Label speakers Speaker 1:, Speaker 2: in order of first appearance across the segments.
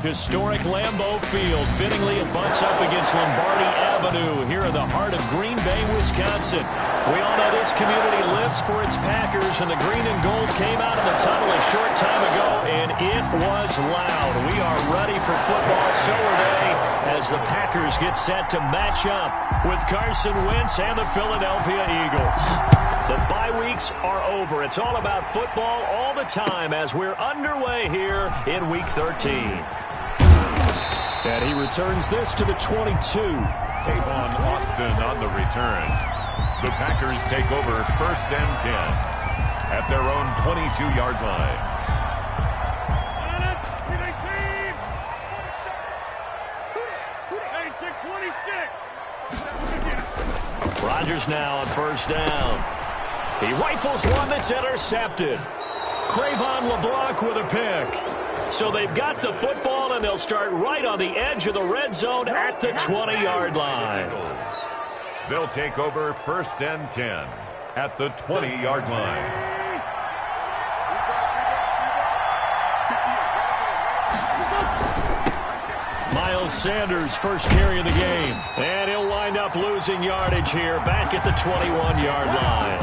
Speaker 1: Historic Lambeau Field. Fittingly, it butts up against Lombardi Avenue here in the heart of Green Bay, Wisconsin. We all know this community lives for its Packers, and the green and gold came out of the tunnel a short time ago, and it was loud. We are ready for football, so are they, as the Packers get set to match up with Carson Wentz and the Philadelphia Eagles. The bye weeks are over. It's all about football all the time as we're underway here in Week 13. And he returns this to the 22.
Speaker 2: Tavon Austin on the return. The Packers take over 1st and 10 at their own 22-yard line.
Speaker 1: Rodgers now on 1st down. He rifles one that's intercepted. Crayvon LeBlanc with a pick. So they've got the football, and they'll start right on the edge of the red zone at the 20-yard line.
Speaker 2: They'll take over 1st and 10 at the 20-yard line.
Speaker 1: Miles Sanders, first carry of the game. And he'll wind up losing yardage here back at the 21-yard line.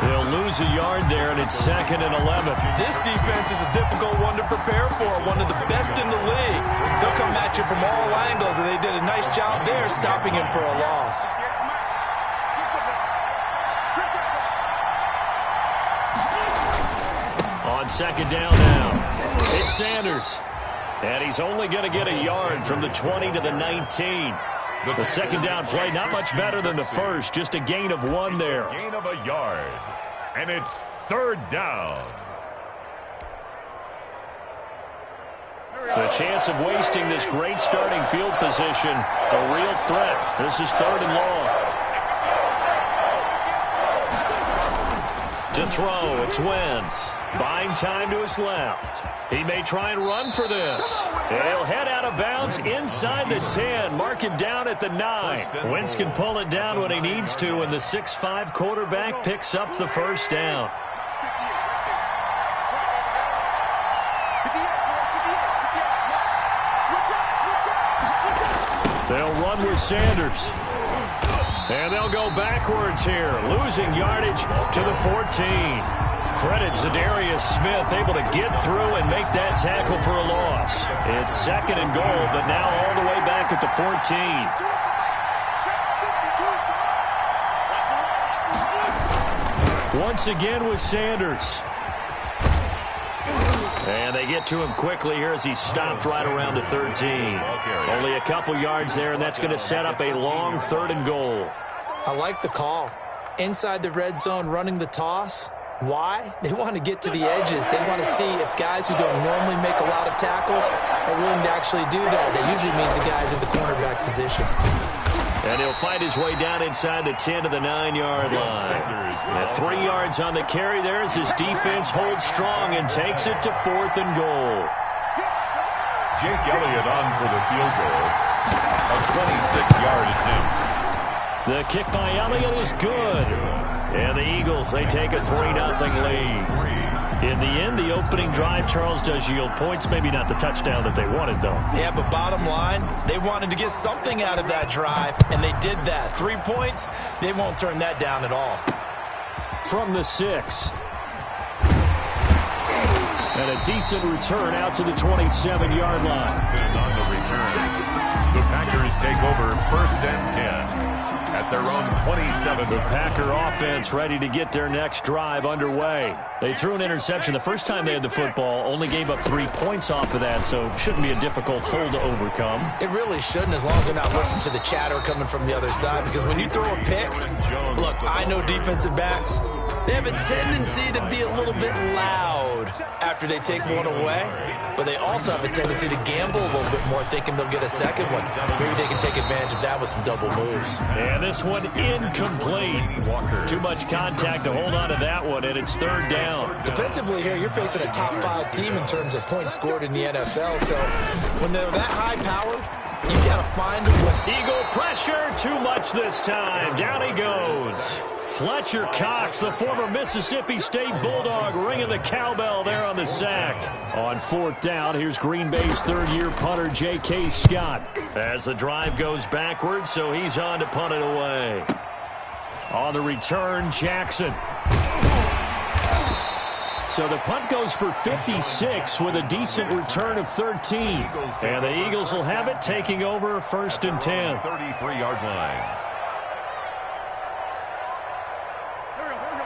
Speaker 1: They'll lose a yard there, and it's 2nd and 11.
Speaker 3: This defense is a difficult one to prepare for, one of the best in the league. They'll come at you from all angles, and they did a nice job there stopping him for a loss.
Speaker 1: On 2nd down now, it's Sanders. And he's only going to get a yard from the 20 to the 19. The 2nd down play, not much better than the first, just a gain of 1 there.
Speaker 2: Gain of a yard, and it's 3rd down.
Speaker 1: The chance of wasting this great starting field position, a real threat. This is 3rd and long. To throw, it's Wentz. Buying time to his left. He may try and run for this. And he'll head out of bounds inside the 10. Mark it down at the 9. Wentz can pull it down when he needs to, and the 6'5" quarterback picks up the 1st down. They'll run with Sanders. And they'll go backwards here, losing yardage to the 14. Credit Zadarius Smith, able to get through and make that tackle for a loss. It's 2nd and goal, but now all the way back at the 14. Once again with Sanders. And they get to him quickly here as he stopped right around the 13. Only a couple yards there, and that's going to set up a long 3rd and goal.
Speaker 3: I like the call. Inside the red zone, running the toss. Why? They want to get to the edges. They want to see if guys who don't normally make a lot of tackles are willing to actually do that. That usually means the guys at the cornerback position.
Speaker 1: And he'll find his way down inside the 10 to the 9-yard line. And 3 yards on the carry there as his defense holds strong and takes it to 4th and goal.
Speaker 2: Jake Elliott on for the field goal. A 26-yard attempt.
Speaker 1: The kick by Elliott is good. And the Eagles, they take a 3-0 lead. In the end, the opening drive, Charles, does yield points. Maybe not the touchdown that they wanted, though.
Speaker 3: Yeah, but bottom line, they wanted to get something out of that drive, and they did that. 3 points, they won't turn that down at all.
Speaker 1: From the 6. And a decent return out to the 27-yard line.
Speaker 2: On the return, the Packers take over 1st and 10. At their own 27.
Speaker 1: The Packer offense ready to get their next drive underway. They threw an interception the first time they had the football, only gave up 3 points off of that, so shouldn't be a difficult hole to overcome.
Speaker 3: It really shouldn't, as long as they're not listening to the chatter coming from the other side, because when you throw a pick, look, I know defensive backs, they have a tendency to be a little bit loud after they take one away, but they also have a tendency to gamble a little bit more, thinking they'll get a second one. Maybe they can take advantage of that with some double moves.
Speaker 1: And this one incomplete. Too much contact to hold on to that one, and it's 3rd down.
Speaker 3: Defensively here, you're facing a top 5 team in terms of points scored in the NFL, so when they're that high powered, you got to find a way.
Speaker 1: Eagle pressure, too much this time. Down he goes. Fletcher Cox, the former Mississippi State Bulldog, ringing the cowbell there on the sack. On 4th down, here's Green Bay's third-year punter, J.K. Scott. As the drive goes backwards, so he's on to punt it away. On the return, Jackson. So the punt goes for 56 with a decent return of 13. And the Eagles will have it, taking over 1st and 10.
Speaker 2: 33-yard line.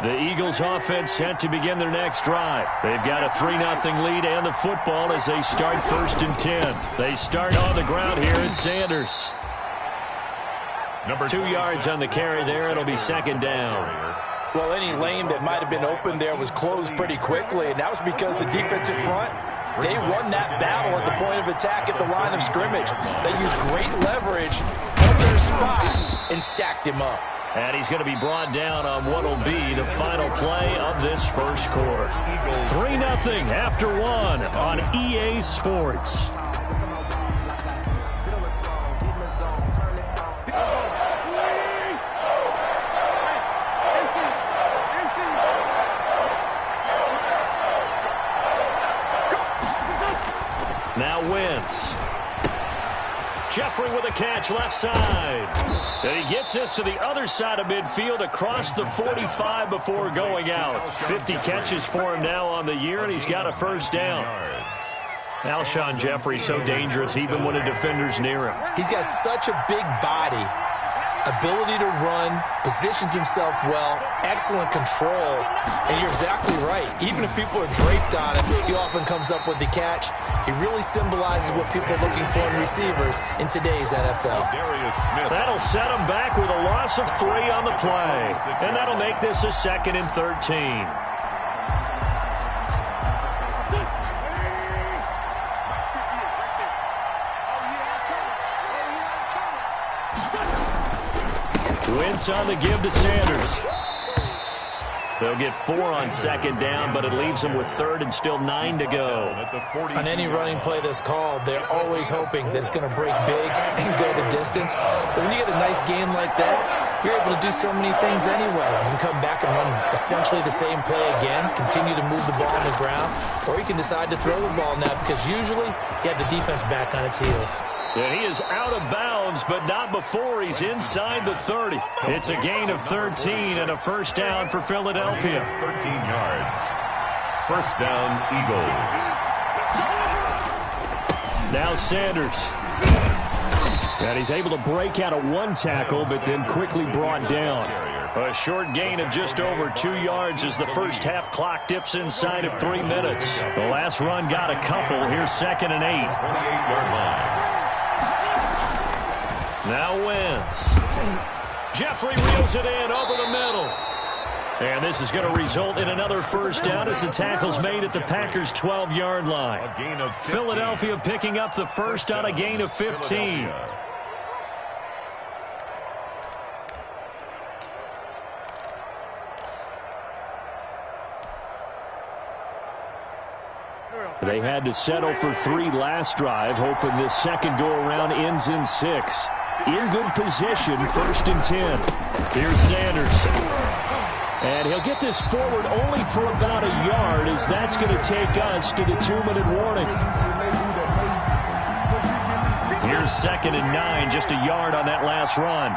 Speaker 1: The Eagles offense set to begin their next drive. They've got a 3-0 lead and the football as they start 1st and 10. They start on the ground here at Sanders. 2 yards on the carry there. It'll be 2nd down.
Speaker 3: Well, any lane that might have been open there was closed pretty quickly, and that was because the defensive front, they won that battle at the point of attack at the line of scrimmage. They used great leverage, held their spot, and stacked him up.
Speaker 1: And he's going to be brought down on what will be the final play of this first quarter. 3-0 after 1 on EA Sports. Now Wentz. Jeffrey with a catch left side. And he gets this to the other side of midfield across the 45 before going out. 50 catches for him now on the year, and he's got a 1st down. Alshon Jeffrey so dangerous even when a defender's near him.
Speaker 3: He's got such a big body, ability to run, positions himself well, excellent control, and you're exactly right. Even if people are draped on him, he often comes up with the catch. He really symbolizes what people are looking for in receivers in today's NFL.
Speaker 1: That'll set him back with a loss of 3 on the play, and that'll make this a 2nd and 13. Wentz on the give to Sanders. They'll get 4 on 2nd down, but it leaves them with 3rd and still 9 to go.
Speaker 3: On any running play that's called, they're always hoping that it's going to break big and go the distance. But when you get a nice game like that, you're able to do so many things anyway. You can come back and run essentially the same play again, continue to move the ball on the ground, or you can decide to throw the ball now because usually you have the defense back on its heels.
Speaker 1: And he is out of bounds, but not before he's inside the 30. It's a gain of 13 and a 1st down for Philadelphia.
Speaker 2: 13 yards. 1st down, Eagles.
Speaker 1: Now Sanders. And he's able to break out of 1 tackle, but then quickly brought down. A short gain of just over 2 yards as the first half clock dips inside of 3 minutes. The last run got a couple. Here's 2nd and 8.
Speaker 2: 28-yard line.
Speaker 1: Now Wentz. Jeffrey reels it in over the middle. And this is going to result in another 1st down as the tackle's made at the Packers' 12-yard line. Philadelphia picking up the 1st on a gain of 15. They had to settle for 3 last drive, hoping this second go-around ends in 6. In good position, 1st and 10. Here's Sanders. And he'll get this forward only for about a yard, as that's going to take us to the 2-minute warning. Here's 2nd and 9, just a yard on that last run.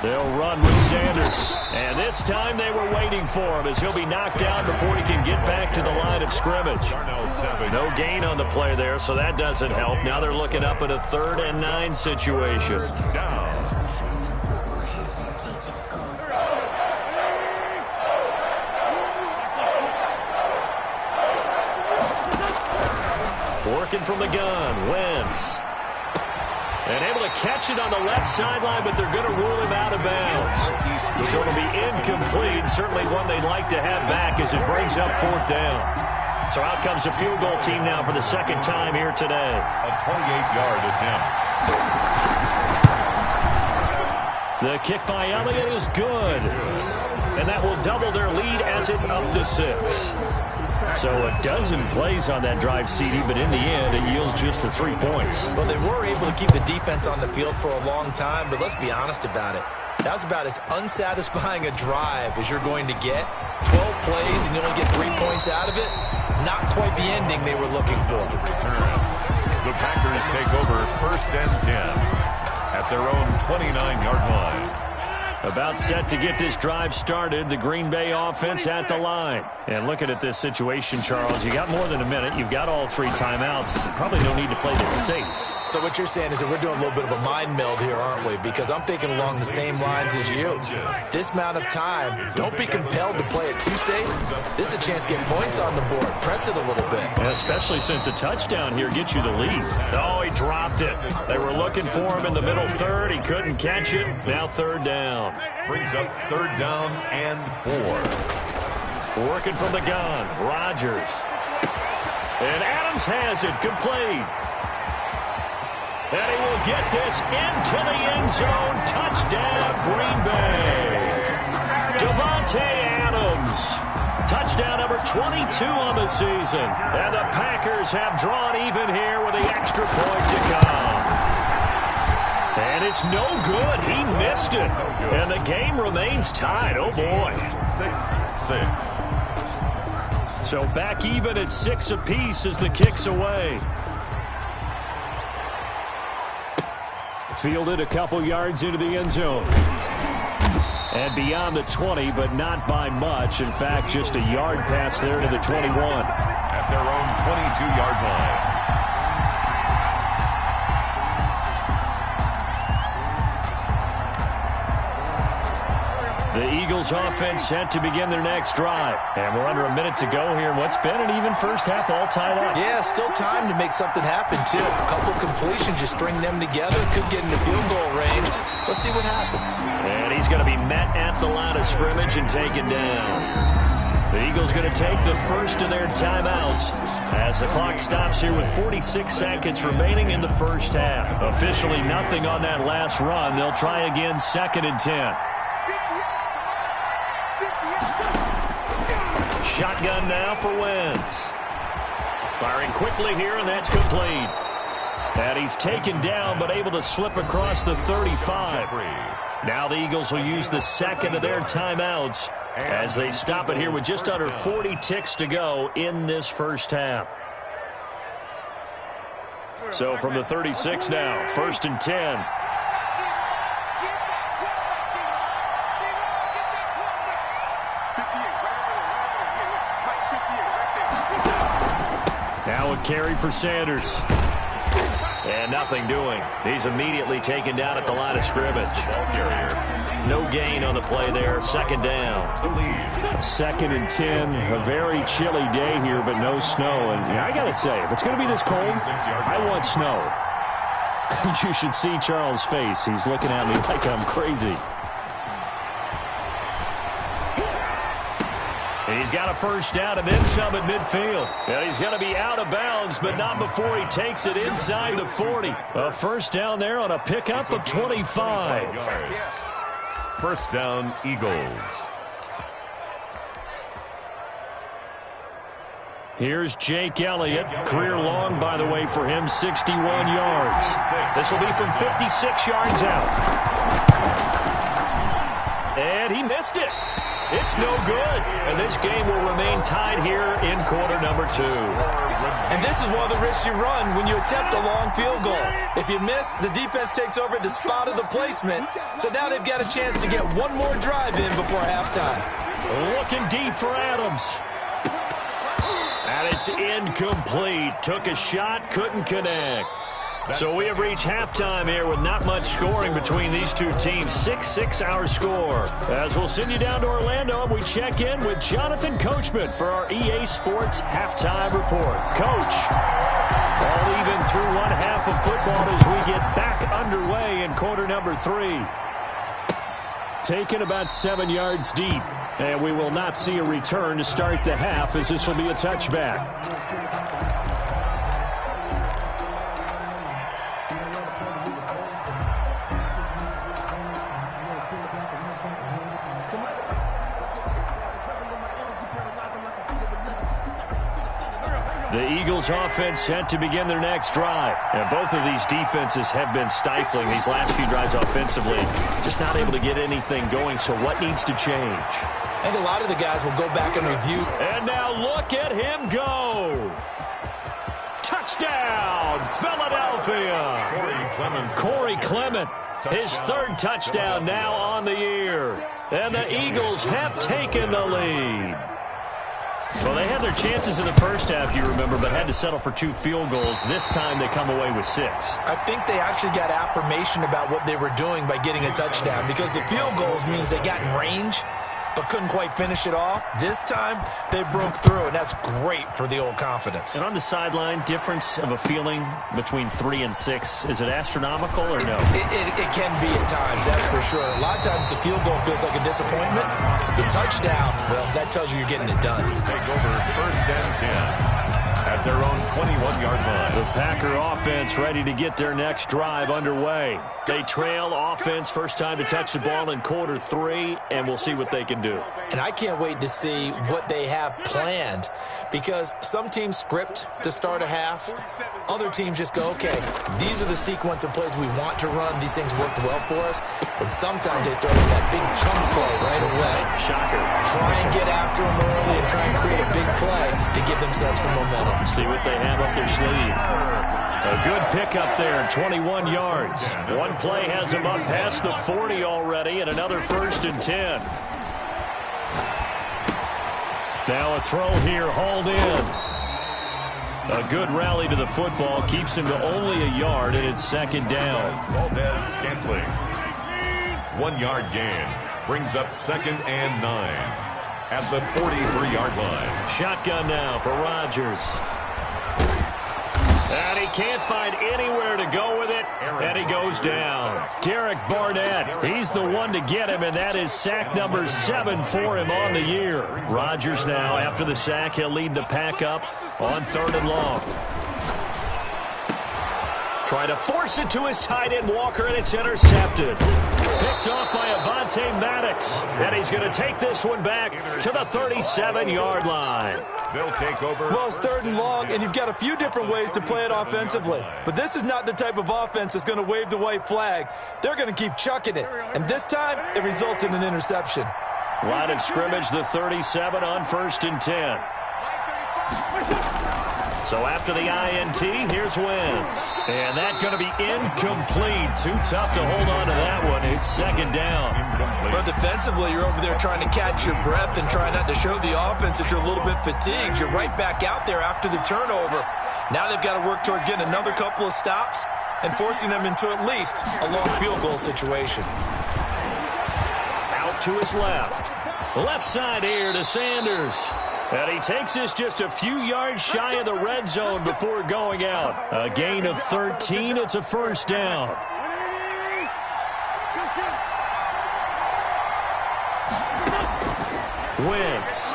Speaker 1: They'll run with Sanders. And this time they were waiting for him as he'll be knocked down before he can get back to the line of scrimmage. No gain on the play there, so that doesn't help. Now they're looking up at a 3rd and 9 situation. Working from the gun, Wentz. And able to catch it on the left sideline, but they're going to rule him out of bounds. So it'll be incomplete. Certainly one they'd like to have back as it brings up 4th down. So out comes the field goal team now for the 2nd time here today.
Speaker 2: A 28-yard attempt.
Speaker 1: The kick by Elliott is good. And that will double their lead as it's up to 6. So a dozen plays on that drive, CD, but in the end, it yields just the 3 points.
Speaker 3: Well, they were able to keep the defense on the field for a long time, but let's be honest about it. That was about as unsatisfying a drive as you're going to get. 12 plays and you only get 3 points out of it. Not quite the ending they were looking for.
Speaker 2: The Packers take over 1st and 10 at their own 29-yard line.
Speaker 1: About set to get this drive started, the Green Bay offense at the line. And looking at this situation, Charles, you got more than a minute. You've got all 3 timeouts. Probably don't need to play this safe.
Speaker 3: So what you're saying is that we're doing a little bit of a mind meld here, aren't we? Because I'm thinking along the same lines as you. This amount of time, don't be compelled to play it too safe. This is a chance to get points on the board. Press it a little bit.
Speaker 1: And especially since a touchdown here gets you the lead. Oh, he dropped it. They were looking for him in the middle third. He couldn't catch it. Now 3rd down.
Speaker 2: Brings up 3rd down and 4.
Speaker 1: Working from the gun, Rodgers. And Adams has it, complete. And he will get this into the end zone. Touchdown, Green Bay. Davante Adams. Touchdown number 22 on the season. And the Packers have drawn even here with the extra point to come. And it's no good. He missed it. And the game remains tied. Oh, boy.
Speaker 2: 6-6.
Speaker 1: So back even at 6 apiece as the kick's away. Fielded a couple yards into the end zone. And beyond the 20, but not by much. In fact, just a yard pass there to the 21.
Speaker 2: At their own 22-yard line.
Speaker 1: The Eagles offense set to begin their next drive. And we're under a minute to go here in what's been an even first half, all tied up.
Speaker 3: Yeah, still time to make something happen, too. A couple completions, just string them together. Could get into field goal range. Let's see what happens.
Speaker 1: And he's going to be met at the line of scrimmage and taken down. The Eagles going to take the first of their timeouts as the clock stops here with 46 seconds remaining in the first half. Officially nothing on that last run. They'll try again 2nd and 10. Shotgun now for Wentz. Firing quickly here, and that's complete. And he's taken down, but able to slip across the 35. Now the Eagles will use the 2nd of their timeouts as they stop it here with just under 40 ticks to go in this first half. So from the 36 now, 1st and 10. Now a carry for Sanders. And nothing doing. He's immediately taken down at the line of scrimmage. No gain on the play there. 2nd down.
Speaker 4: 2nd and 10. A very chilly day here, but no snow. And I got to say, if it's going to be this cold, I want snow. You should see Charles' face. He's looking at me like I'm crazy.
Speaker 1: He's got a first down and then some at midfield. And he's going to be out of bounds, but not before he takes it inside the 40. A first down there on a pickup of 25.
Speaker 2: 1st down, Eagles.
Speaker 1: Here's Jake Elliott. Career long, by the way, for him, 61 yards. This will be from 56 yards out. And he missed it. It's no good. And this game will remain tied here in quarter number 2.
Speaker 3: And this is one of the risks you run when you attempt a long field goal. If you miss, the defense takes over at the spot of the placement. So now they've got a chance to get one more drive in before halftime.
Speaker 1: Looking deep for Adams. And it's incomplete. Took a shot, couldn't connect. So we have reached halftime here with not much scoring between these two teams. 6-6 our score. As we'll send you down to Orlando and we check in with Jonathan Coachman for our EA Sports Halftime Report. Coach, all even through one half of football as we get back underway in quarter number 3.
Speaker 4: Taken about 7 yards deep. And we will not see a return to start the half as this will be a touchback.
Speaker 1: The Eagles offense set to begin their next drive. And both of these defenses have been stifling these last few drives offensively. Just not able to get anything going. So what needs to change?
Speaker 3: I think a lot of the guys will go back and review.
Speaker 1: And now look at him go. Touchdown, Philadelphia. Corey Clement, his third touchdown now on the year. And the Eagles have taken the lead. Well, they had their chances in the first half, you remember, but had to settle for 2 field goals. This time they come away with 6.
Speaker 3: I think they actually got affirmation about what they were doing by getting a touchdown, because the field goals means they got in range but couldn't quite finish it off. This time they broke through, and that's great for the old confidence.
Speaker 1: And on the sideline, difference of a feeling between 3 and 6, is it astronomical or no?
Speaker 3: It can be at times, that's for sure. A lot of times the field goal feels like a disappointment. The touchdown, well, that tells you you're getting it done.
Speaker 2: Take over 1st and 10 at their own 21-yard line.
Speaker 1: The Packer offense ready to get their next drive underway. They trail offense, first time to touch the ball in quarter 3, and we'll see what they can do.
Speaker 3: And I can't wait to see what they have planned, because some teams script to start a half. Other teams just go, okay, these are the sequence of plays we want to run. These things worked well for us. And sometimes they throw in that big chunk play right away.
Speaker 1: Shocker.
Speaker 3: Try and get after them early and try and create a big play to give themselves some momentum.
Speaker 1: See what they have up their sleeve. A good pickup there, 21 yards. One play has them up past the 40 already, and another 1st and 10. Now a throw here, hauled in. A good rally to the football, keeps him to only a yard, and it's 2nd down.
Speaker 2: Valdez Scantling. 1-yard gain. Brings up 2nd and 9 at the 43-yard line.
Speaker 1: Shotgun now for Rodgers. And he can't find anywhere to go with it, and he goes down. Derek Barnett, he's the one to get him, and that is sack number 7 for him on the year. Rodgers now, after the sack, he'll lead the pack up on 3rd and long. Try to force it to his tight end, Walker, and it's intercepted. Picked off by Avonte Maddox, and he's going to take this one back to the 37-yard line.
Speaker 2: They'll take over.
Speaker 3: Well, it's 3rd and long, and you've got a few different ways to play it offensively. But this is not the type of offense that's going to wave the white flag. They're going to keep chucking it. And this time, it results in an interception.
Speaker 1: Line of scrimmage, the 37 on 1st and 10. So after the INT, here's Wentz. And that's going to be incomplete. Too tough to hold on to that one. It's 2nd down.
Speaker 3: But defensively, you're over there trying to catch your breath and try not to show the offense that you're a little bit fatigued. You're right back out there after the turnover. Now they've got to work towards getting another couple of stops and forcing them into at least a long field goal situation.
Speaker 1: Out to his left. Left side here to Sanders. And he takes this just a few yards shy of the red zone before going out. A gain of 13. It's a 1st down. Wentz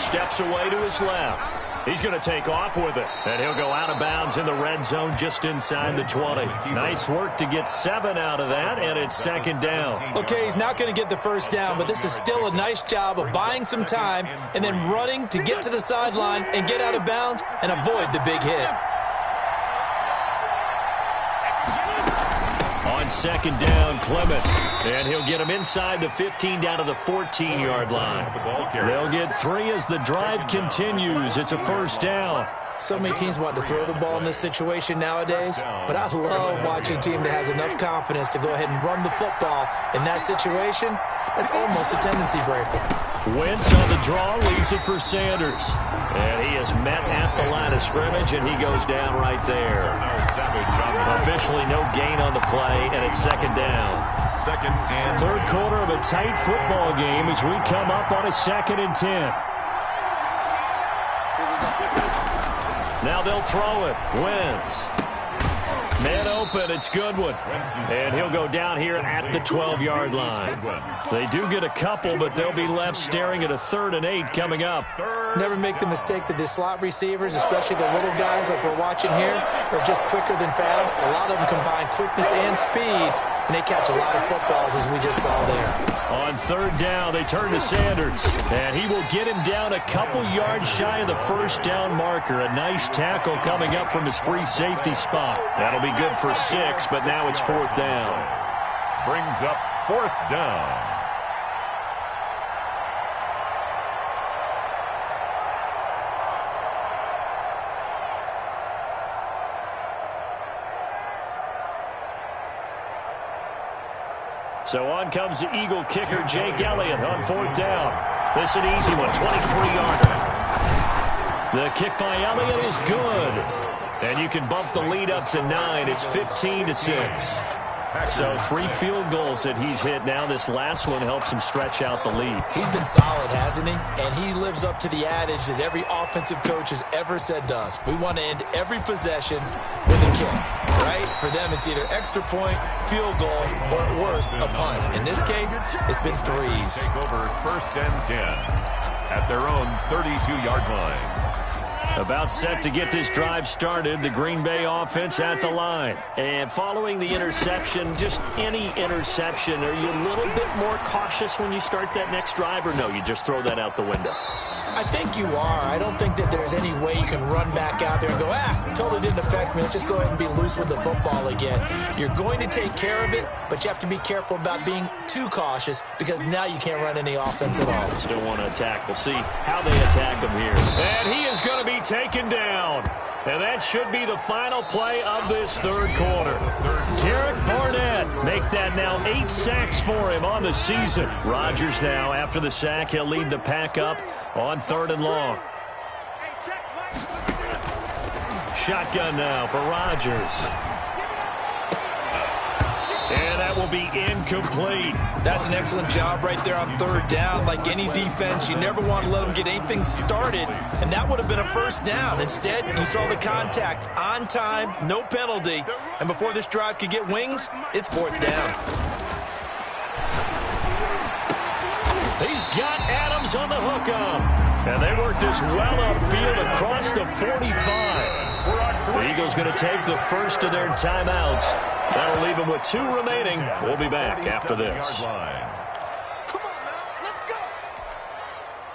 Speaker 1: steps away to his left. He's going to take off with it, and he'll go out of bounds in the red zone just inside the 20. Nice work to get 7 out of that, and it's 2nd down.
Speaker 3: Okay, he's not going to get the 1st down, but this is still a nice job of buying some time and then running to get to the sideline and get out of bounds and avoid the big hit.
Speaker 1: On 2nd down, Clement. And he'll get him inside the 15 down to the 14-yard line. They'll get 3 as the drive continues. It's a 1st down.
Speaker 3: So many teams want to throw the ball in this situation nowadays, but I love watching a team that has enough confidence to go ahead and run the football. In that situation, that's almost a tendency breaker.
Speaker 1: Wentz on the draw, leaves it for Sanders. And he is met at the line of scrimmage, and he goes down right there. Officially no gain on the play, and it's 2nd down.
Speaker 2: 2nd and
Speaker 1: 3rd quarter of a tight football game as we come up on a 2nd and 10. Now they'll throw it. Wentz. Man open, it's Goodwin. And he'll go down here at the 12-yard line. They do get a couple, but they'll be left staring at a 3rd and 8 coming up.
Speaker 3: Never make the mistake that the slot receivers, especially the little guys like we're watching here, are just quicker than fast. A lot of them combine quickness and speed, and they catch a lot of footballs, as we just saw there.
Speaker 1: On third down, they turn to Sanders, and he will get him down a couple yards shy of the first down marker. A nice tackle coming up from his free safety spot. That'll be good for 6, but now it's fourth down.
Speaker 2: Brings up fourth down.
Speaker 1: So on comes the Eagle kicker, Jake Elliott, on fourth down. This is an easy one, 23-yarder. The kick by Elliott is good. And you can bump the lead up to 9. It's 15-6. So 3 field goals that he's hit now. This last one helps him stretch out the lead.
Speaker 3: He's been solid, hasn't he? And he lives up to the adage that every offensive coach has ever said to us. We want to end every possession with a kick, right? For them, it's either extra point, field goal, or at worst, a punt. In this case, it's been 3s.
Speaker 2: Take over first and 10 at their own 32-yard line.
Speaker 1: About set to get this drive started, the Green Bay offense at the line. And following the interception, just any interception, are you a little bit more cautious when you start that next drive, or no, you just throw that out the window?
Speaker 3: I think you are. I don't think that there's any way you can run back out there and go, totally didn't affect me. Let's just go ahead and be loose with the football again. You're going to take care of it, but you have to be careful about being too cautious because now you can't run any offense at all.
Speaker 1: Still want to attack. We'll see how they attack him here. And he is going to be taken down. And that should be the final play of this third quarter. Derek Barnett make that now 8 sacks for him on the season. Rodgers now, after the sack, he'll lead the pack up on 3rd and long. Shotgun now for Rodgers. And that will be incomplete.
Speaker 3: That's an excellent job right there on 3rd down. Like any defense, you never want to let them get anything started, and that would have been a first down. Instead, you saw the contact on time, no penalty, and before this drive could get wings, it's 4th down.
Speaker 1: He's got Adams on the hookup. And they work this well upfield across the 45. The Eagles going to take the first of their timeouts. That'll leave them with 2 remaining. We'll be back after this.
Speaker 5: Come on now, let's go.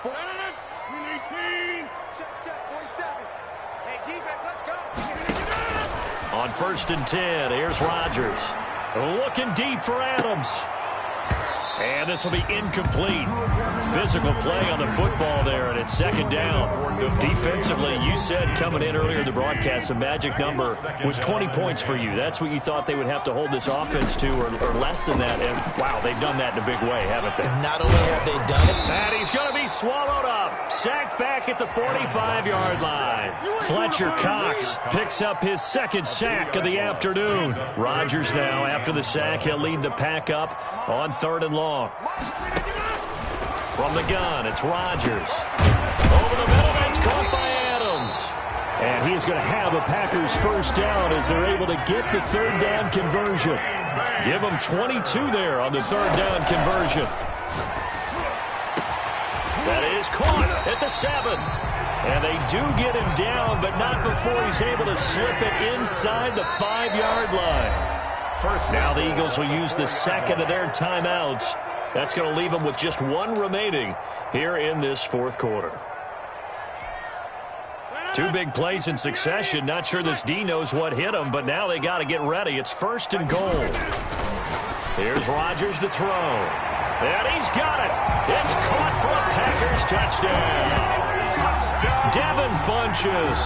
Speaker 5: 18. Check, 47. Hey, defense, let's go.
Speaker 1: On 1st and 10, here's Rodgers. Looking deep for Adams. And this will be incomplete. Physical play on the football there, and it's 2nd down. Defensively, you said coming in earlier in the broadcast, the magic number was 20 points for you. That's what you thought they would have to hold this offense to, or less than that. And, wow, they've done that in a big way, haven't they?
Speaker 3: Not only have they done it,
Speaker 1: and he's going to be swallowed up. Sacked back at the 45-yard line. Fletcher Cox picks up his 2nd sack of the afternoon. Rodgers now, after the sack, he'll lead the pack up on 3rd and long. From the gun, it's Rodgers. Over the middle, it's caught by Adams. And he is going to have a Packers first down as they're able to get the 3rd down conversion. Give them 22 there on the 3rd down conversion. That is caught at the 7. And they do get him down, but not before he's able to slip it inside the 5-yard line. Now the Eagles will use the 2nd of their timeouts. That's going to leave them with just 1 remaining here in this 4th quarter. 2 big plays in succession. Not sure this D knows what hit him, but now they got to get ready. It's 1st and goal. Here's Rodgers to throw. And he's got it. It's caught for a Packers touchdown. Devin Funches,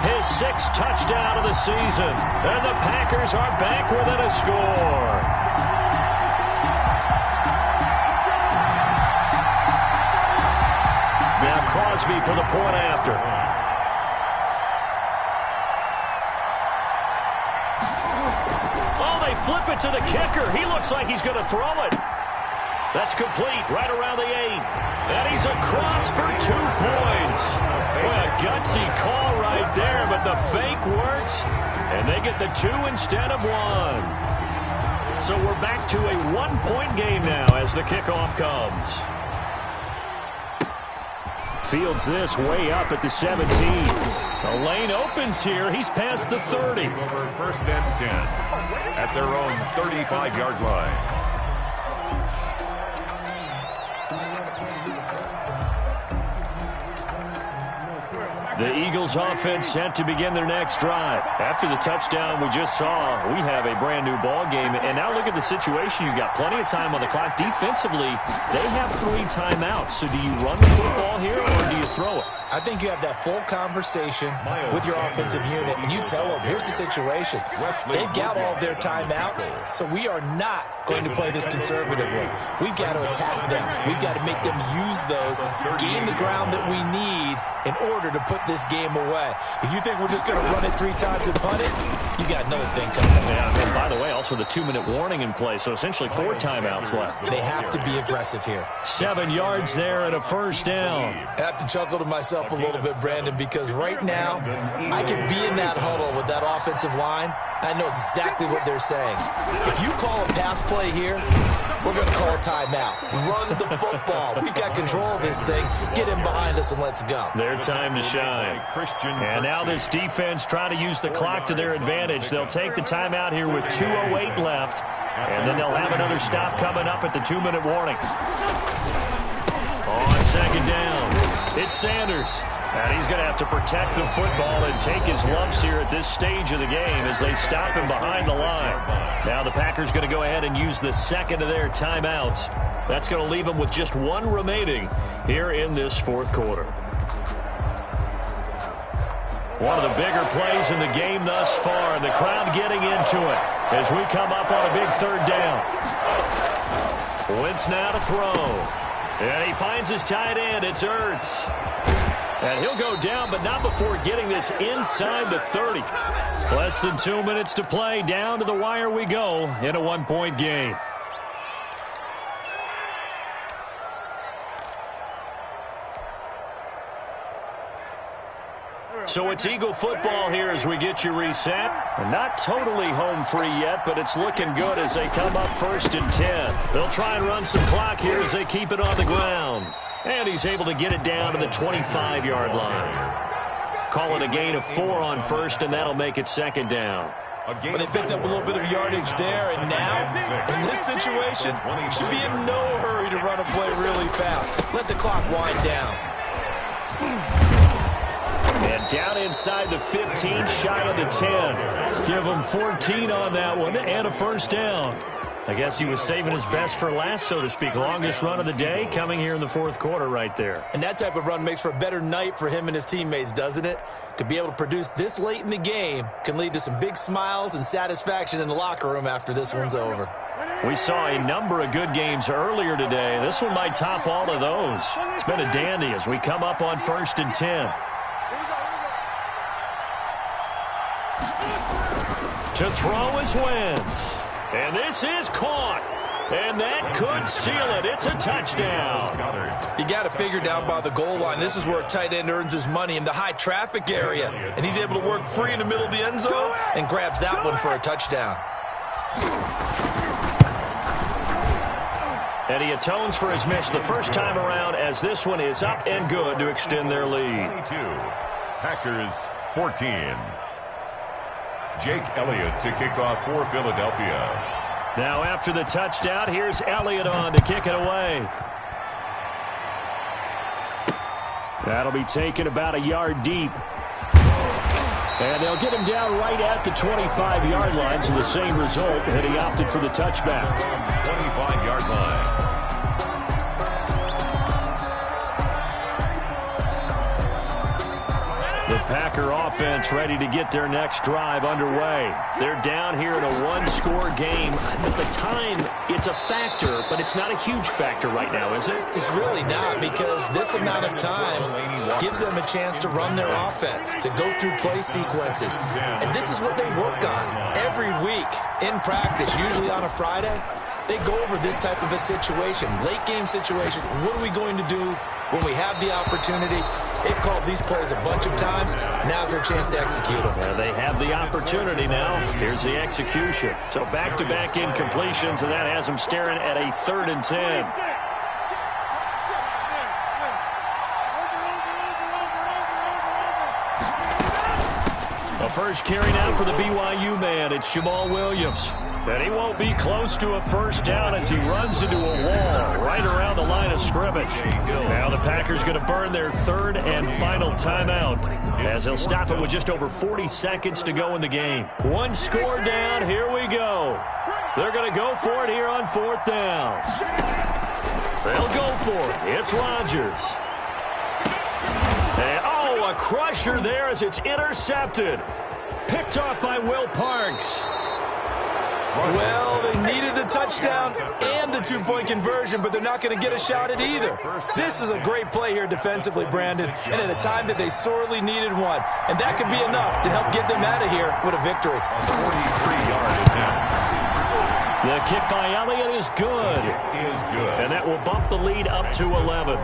Speaker 1: his 6th touchdown of the season. And the Packers are back within a score. Now Crosby for the point after. Oh, they flip it to the kicker. He looks like he's going to throw it. That's complete, right around the 8. And he's across for 2 points. Boy, a gutsy call right there, but the fake works, and they get the 2 instead of 1. So we're back to a 1-point game now as the kickoff comes. Fields this way up at the 17. The lane opens here. He's past the 30.
Speaker 2: Over 1st and 10. at their own 35-yard line.
Speaker 1: The Eagles offense set to begin their next drive. After the touchdown we just saw, we have a brand new ball game. And now look at the situation. You've got plenty of time on the clock. Defensively, they have 3 timeouts. So do you run the football here or do you throw it?
Speaker 3: I think you have that full conversation with your offensive unit, and you tell them, here's the situation. They've got all their timeouts, so we are not going to play this conservatively. We've got to attack them. We've got to make them use those, gain the ground that we need in order to put this game away. If you think we're just going to run it 3 times and punt it, you got another thing coming.
Speaker 1: Yeah, and by the way, also the 2-minute warning in play, so essentially 4 timeouts left.
Speaker 3: They have to be aggressive here.
Speaker 1: 7 yards there and a first down.
Speaker 3: I have to chuckle to myself a little bit, Brandon, because right now I could be in that huddle with that offensive line. I know exactly what they're saying. If you call a pass play here, we're going to call a timeout. Run the football. We've got control of this thing. Get in behind us and let's go.
Speaker 1: Their time to shine. And now this defense trying to use the clock to their advantage. They'll take the timeout here with 2:08 left, and then they'll have another stop coming up at the 2-minute warning. On second down, it's Sanders. And he's going to have to protect the football and take his lumps here at this stage of the game as they stop him behind the line. Now the Packers going to go ahead and use the second of their timeouts. That's going to leave them with just 1 remaining here in this 4th quarter. One of the bigger plays in the game thus far, and the crowd getting into it as we come up on a big 3rd down. Wentz now to throw. And he finds his tight end. It's Ertz. And he'll go down, but not before getting this inside the 30. Less than 2 minutes to play. Down to the wire we go in a 1-point game. So it's Eagle football here as we get you reset. And not totally home free yet, but it's looking good as they come up 1st and 10. They'll try and run some clock here as they keep it on the ground. And he's able to get it down to the 25-yard line. Call it a gain of 4 on 1st, and that'll make it 2nd down.
Speaker 3: But they picked up a little bit of yardage there, and now, in this situation, should be in no hurry to run a play really fast. Let the clock wind down.
Speaker 1: And down inside the 15, shy of the 10. Give him 14 on that one, and a 1st down. I guess he was saving his best for last, so to speak. Longest run of the day coming here in the 4th quarter right there.
Speaker 3: And that type of run makes for a better night for him and his teammates, doesn't it? To be able to produce this late in the game can lead to some big smiles and satisfaction in the locker room after this one's over.
Speaker 1: We saw a number of good games earlier today. This one might top all of those. It's been a dandy as we come up on 1st and 10. To throw is Wentz. And this is caught. And that could seal it. It's a touchdown.
Speaker 3: You got to figure down by the goal line. This is where a tight end earns his money in the high traffic area. And he's able to work free in the middle of the end zone and grabs that one for a touchdown.
Speaker 1: And he atones for his miss the first time around as this one is up and good to extend their lead.
Speaker 2: 22, Packers 14. Jake Elliott to kick off for Philadelphia.
Speaker 1: Now after the touchdown, here's Elliott on to kick it away. That'll be taken about a yard deep. And they'll get him down right at the 25-yard line, so the same result, and he opted for the touchback.
Speaker 2: 25-yard line.
Speaker 1: The Packer offense ready to get their next drive underway. They're down here in a 1-score game. At the time, it's a factor, but it's not a huge factor right now, is it?
Speaker 3: It's really not, because this amount of time gives them a chance to run their offense, to go through play sequences. And this is what they work on every week in practice, usually on a Friday. They go over this type of a situation, late game situation. What are we going to do when we have the opportunity? They've called these plays a bunch of times. Now's their chance to execute them.
Speaker 1: Well, they have the opportunity now. Here's the execution. So back-to-back incompletions, and that has them staring at a 3rd and 10. A first carry now for the BYU man. It's Jamal Williams. And he won't be close to a first down as he runs into a wall right around the line of scrimmage. Now the Packers going to burn their third and final timeout as they'll stop it with just over 40 seconds to go in the game. One score down. Here we go. They're going to go for it here on fourth down. They'll go for it. It's Rodgers. And, oh, a crusher there as it's intercepted. Picked off by Will Parks.
Speaker 3: Well, they needed the touchdown and the two-point conversion, but they're not going to get a shot at either. This is a great play here defensively, Brandon, and at a time that they sorely needed one. And that could be enough to help get them out of here with a victory.
Speaker 2: A 43-yard attempt.
Speaker 1: The kick by Elliott is good.
Speaker 2: It is good.
Speaker 1: And that will bump the lead up to 11.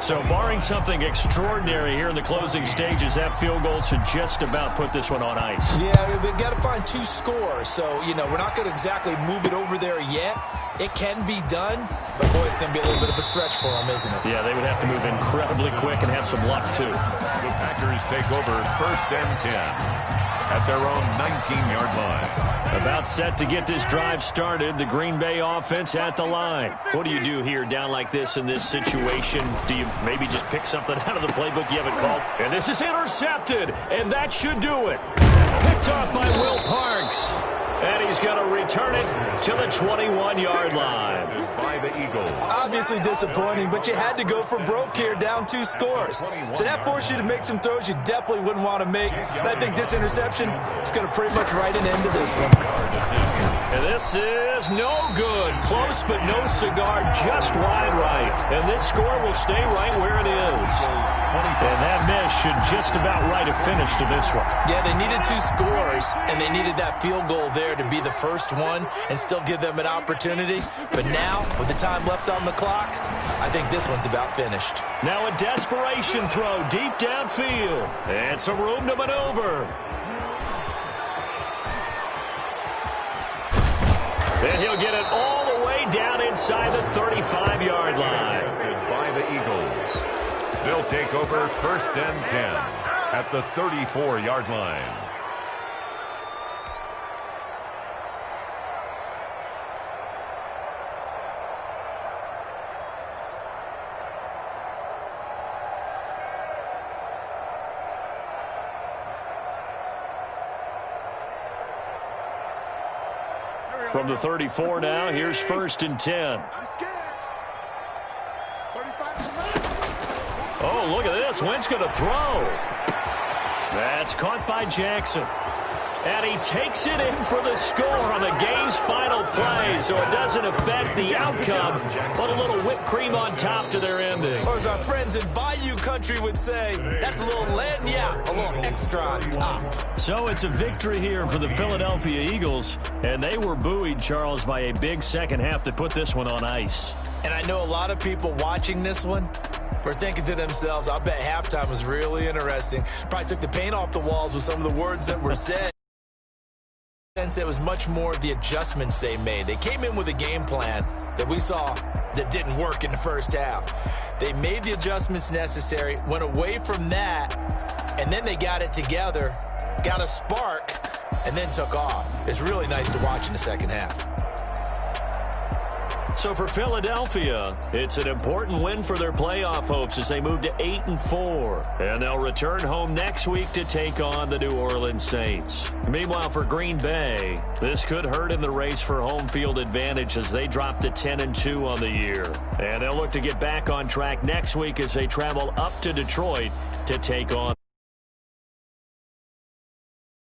Speaker 1: So barring something extraordinary here in the closing stages, that field goal should just about put this one on ice.
Speaker 3: Yeah, we've got to find two scores. So, you know, we're not going to exactly move it over there yet. It can be done, but, boy, it's going to be a little bit of a stretch for them, isn't it?
Speaker 1: Yeah, they would have to move incredibly quick and have some luck, too.
Speaker 2: The Packers take over first and 10 at their own 19-yard line.
Speaker 1: About set to get this drive started. The Green Bay offense at the line. What do you do here down like this in this situation? Do you maybe just pick something out of the playbook you haven't called? And this is intercepted, and that should do it. Picked off by Will Parks. And he's going to return it to the 21-yard line.
Speaker 2: By the Eagles.
Speaker 3: Obviously disappointing, but you had to go for broke here, down 2 scores. So that forced you to make some throws you definitely wouldn't want to make. And I think this interception is going to pretty much write an end to this one.
Speaker 1: And this is no good. Close, but no cigar, just wide right. And this score will stay right where it is. And that miss should just about write a finish to this one.
Speaker 3: Yeah, they needed 2 scores, and they needed that field goal there to be the first one and still give them an opportunity. But now, with the time left on the clock, I think this one's about finished.
Speaker 1: Now a desperation throw deep downfield. And some room to maneuver. And he'll get it all the way down inside the 35-yard line.
Speaker 2: By the Eagles. They'll take over first and 10 at the 34-yard line.
Speaker 1: From the 34 now, here's first and 10. Oh, look at this. Wentz going to throw. That's caught by Jackson. And he takes it in for the score on the game's final play, so it doesn't affect the outcome, but a little whipped cream on top to their ending.
Speaker 3: Or as our friends in Bayou Country would say, that's a little lagniappe, a little extra on top.
Speaker 1: So it's a victory here for the Philadelphia Eagles, and they were buoyed, Charles, by a big second half to put this one on ice.
Speaker 3: And I know a lot of people watching this one were thinking to themselves, I bet halftime was really interesting. Probably took the paint off the walls with some of the words that were said. It was much more the adjustments they made. They came in with a game plan that we saw that didn't work in the first half. They made the adjustments necessary, went away from that, and then they got it together, got a spark, and then took off. It's really nice to watch in the second half.
Speaker 1: So for Philadelphia, it's an important win for their playoff hopes as they move to 8-4. And they'll return home next week to take on the New Orleans Saints. Meanwhile, for Green Bay, this could hurt in the race for home field advantage as they drop to 10-2 on the year. And they'll look to get back on track next week as they travel up to Detroit to take on